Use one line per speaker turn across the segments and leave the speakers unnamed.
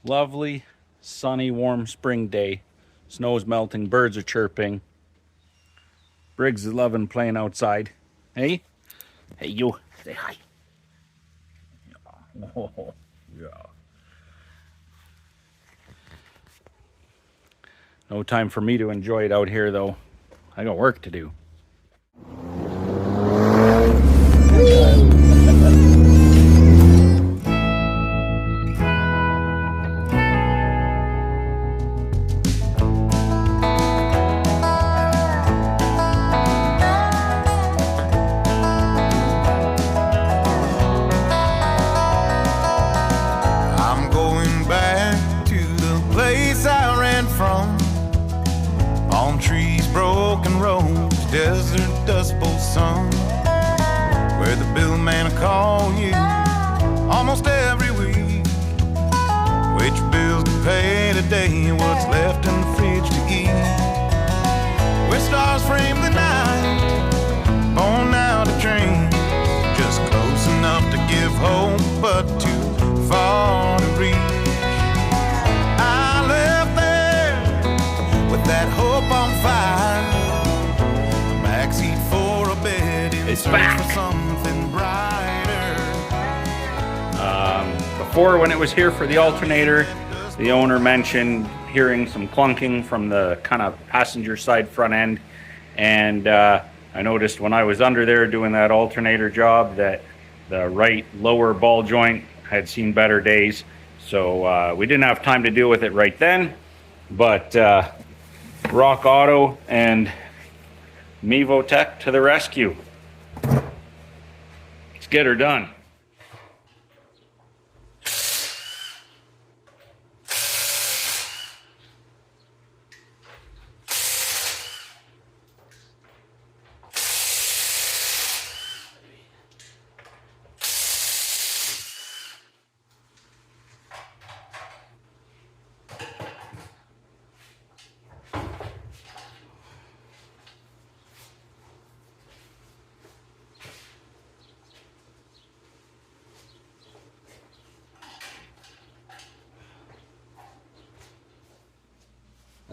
Lovely, sunny, warm spring day. Snow's melting, birds are chirping. Briggs is loving playing outside. Hey? Hey, you. Say hi. Oh, yeah. No time for me to enjoy it out here, though. I got work to do.
I'm going back to the place I ran from. Palm trees, broken roads, desert dust bowl sun, where the bill man will call you almost every week. Which bills to pay today, what's left in the fridge to eat. Where stars frame the night, on out a train, just close enough to give hope, but too far to reach. I left there with that hope on fire, the backseat for a bed in
It's
search
back.
for something brighter.
Before, when it was here for the alternator, the owner mentioned hearing some clunking from the kind of passenger side front end. And I noticed when I was under there doing that alternator job that the right lower ball joint had seen better days. So we didn't have time to deal with it right then. But Rock Auto and Mevo Tech to the rescue. Let's get her done.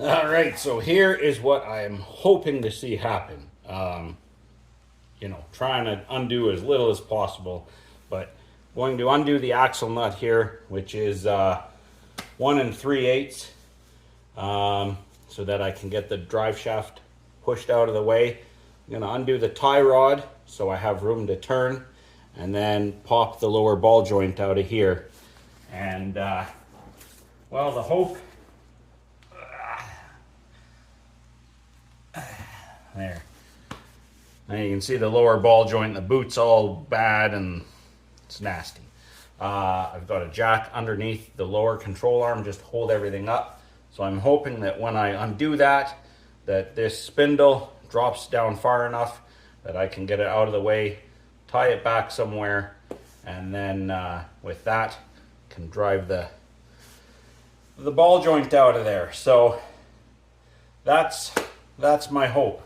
All right, so here is what I am hoping to see happen. Trying to undo as little as possible, but going to undo the axle nut here, which is 1 3/8, so that I can get the drive shaft pushed out of the way. I'm going to undo the tie rod so I have room to turn, and then pop the lower ball joint out of here. And well, the hope. There. Now you can see the lower ball joint, the boot's all bad and it's nasty. I've got a jack underneath the lower control arm just to hold everything up. So I'm hoping that when I undo that this spindle drops down far enough that I can get it out of the way, tie it back somewhere, and then with that can drive the ball joint out of there. So that's my hope.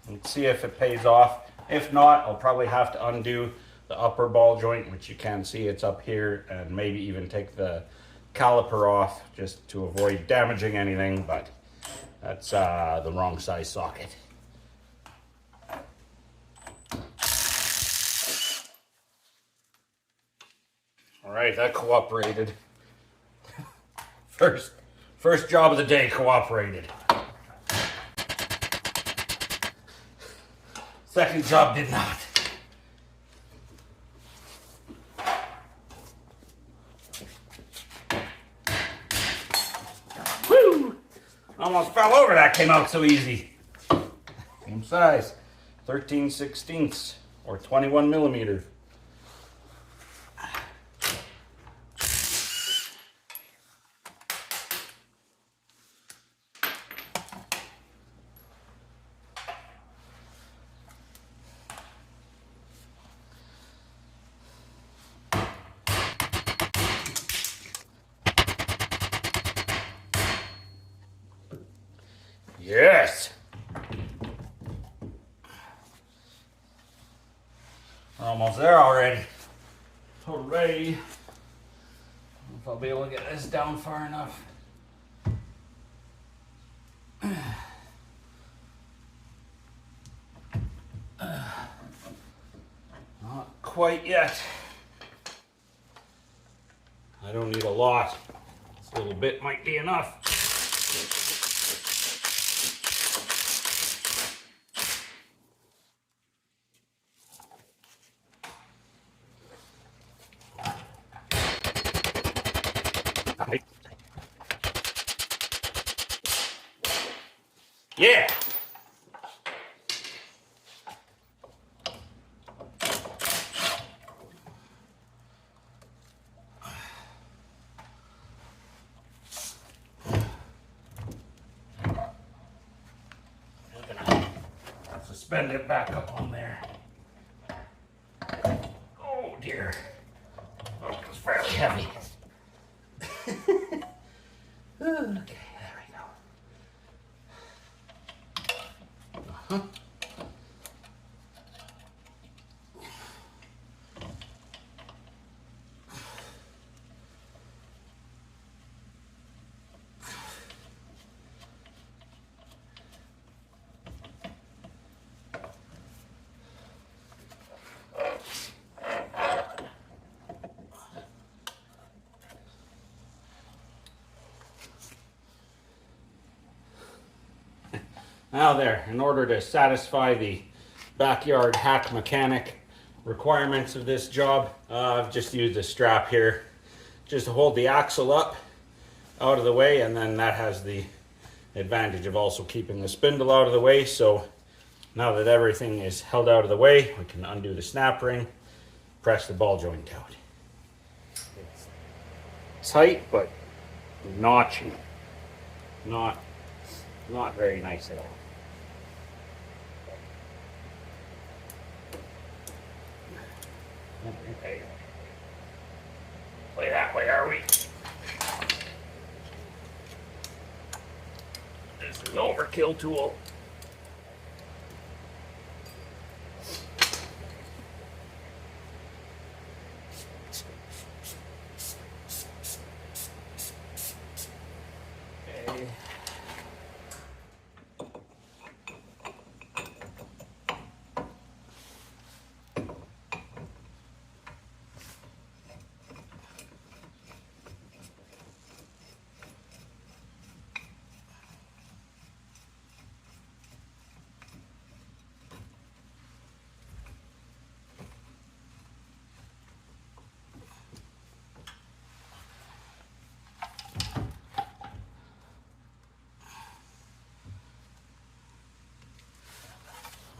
Let's see if it pays off. If not, I'll probably have to undo the upper ball joint, which you can see it's up here, and maybe even take the caliper off just to avoid damaging anything, but that's the wrong size socket. All right, that cooperated. First job of the day cooperated. Second job did not. Woo! Almost fell over, that came out so easy. Same size, 13/16 or 21 millimeter. Yes. We're almost there already. Hooray. if I'll be able to get this down far enough. Not quite yet. I don't need a lot. This little bit might be enough. Yeah. Suspend it back up on there. Oh dear. Oh, it's fairly heavy. Okay, there we go. Uh-huh. Now there, in order to satisfy the backyard hack mechanic requirements of this job, I've just used a strap here just to hold the axle up out of the way, and then that has the advantage of also keeping the spindle out of the way. So now that everything is held out of the way, we can undo the snap ring, press the ball joint out. It's tight, but notchy. Not very nice at all. Okay. Play that way, are we? This is overkill tool. Okay.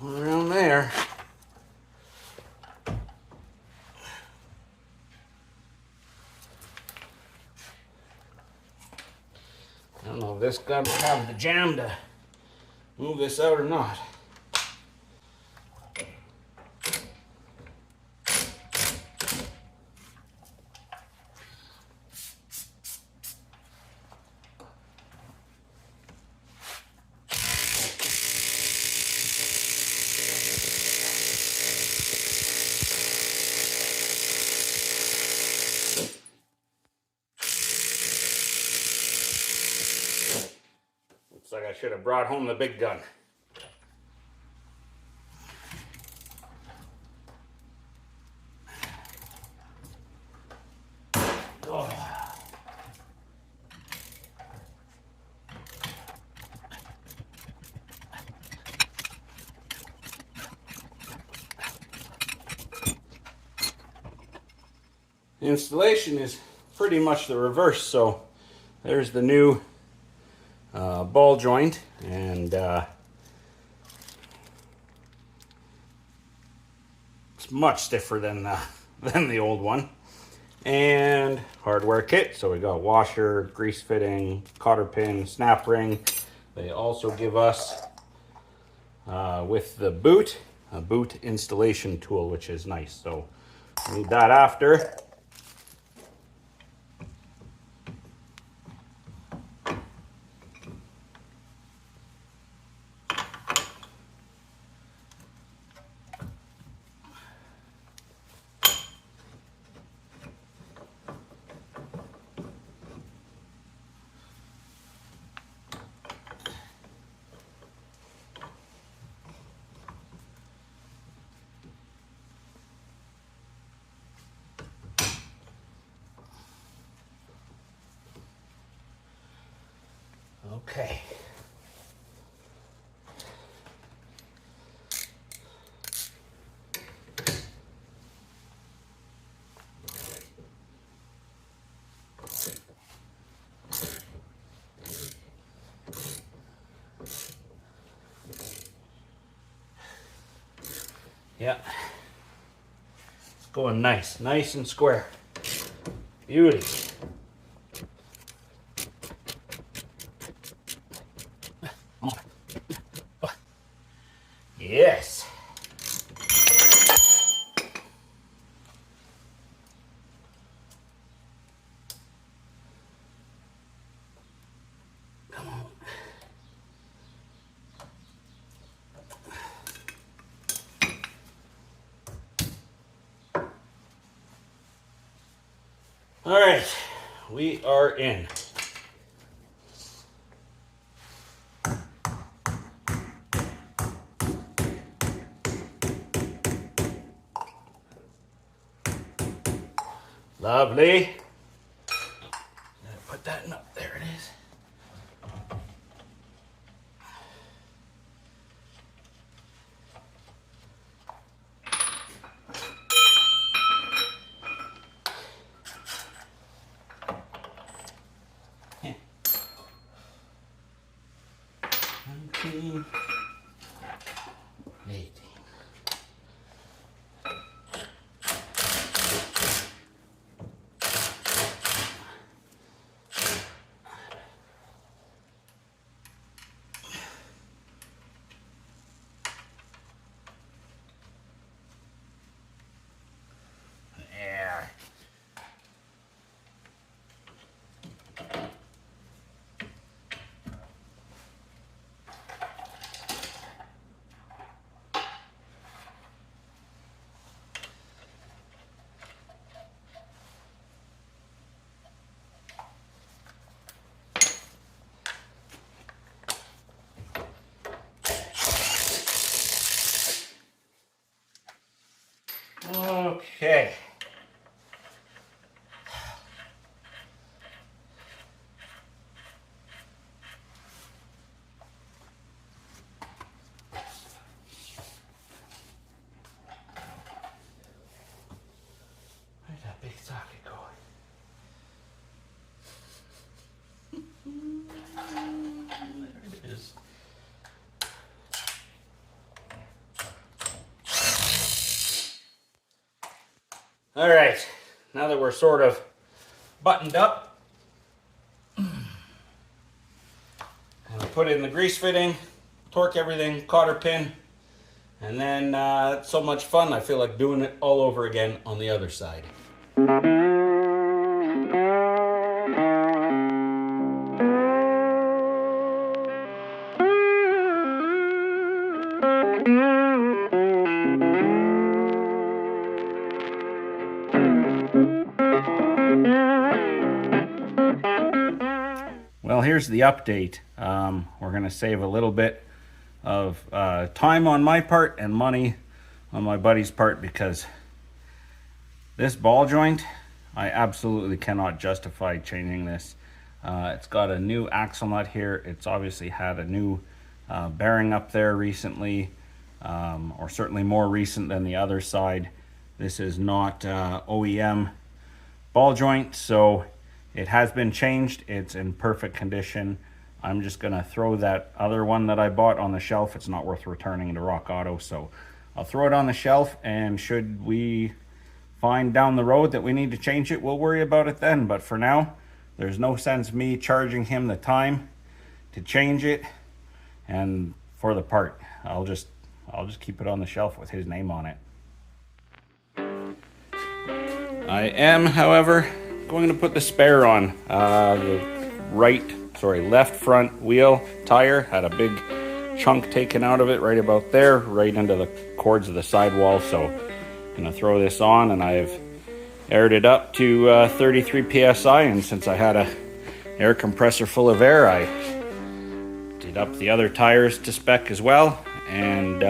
Around there. I don't know if this gun have the jam to move this out or not. Looks like I should have brought home the big gun. Oh. The installation is pretty much the reverse, so there's the new ball joint, and it's much stiffer than the old one. And hardware kit, so we got washer, grease fitting, cotter pin, snap ring. They also give us with the boot a boot installation tool, which is nice, so we need that after. Okay. Yeah. It's going nice and square. Beauty. Yes. Come on. All right, we are in. Lovely. Put that in up. There it is. Yeah. 19, 18. There. Okay. Where's that big socket going? There it is. All right, now that we're sort of buttoned up, and put in the grease fitting, torque everything, cotter pin, and then it's so much fun, I feel like doing it all over again on the other side. Well, here's the update. We're going to save a little bit of time on my part and money on my buddy's part, because this ball joint, I absolutely cannot justify changing this. It's got a new axle nut here. It's obviously had a new bearing up there recently, or certainly more recent than the other side. This is not OEM ball joint, so it has been changed. It's in perfect condition. I'm just gonna throw that other one that I bought on the shelf. It's not worth returning to Rock Auto, so I'll throw it on the shelf, and should we find down the road that we need to change it, we'll worry about it then. But for now, there's no sense me charging him the time to change it and for the part. I'll just keep it on the shelf with his name on it. I am, however, going to put the spare on. The left front wheel tire had a big chunk taken out of it right about there, right into the cords of the sidewall. So I'm gonna throw this on, and I've aired it up to 33 psi, and since I had a air compressor full of air, I did up the other tires to spec as well. And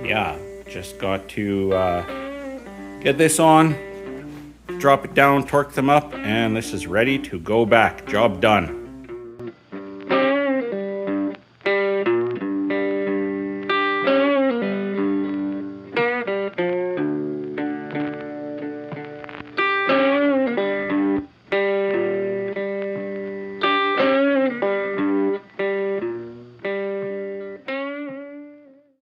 yeah, just got to get this on, drop it down, torque them up, and this is ready to go back. Job done.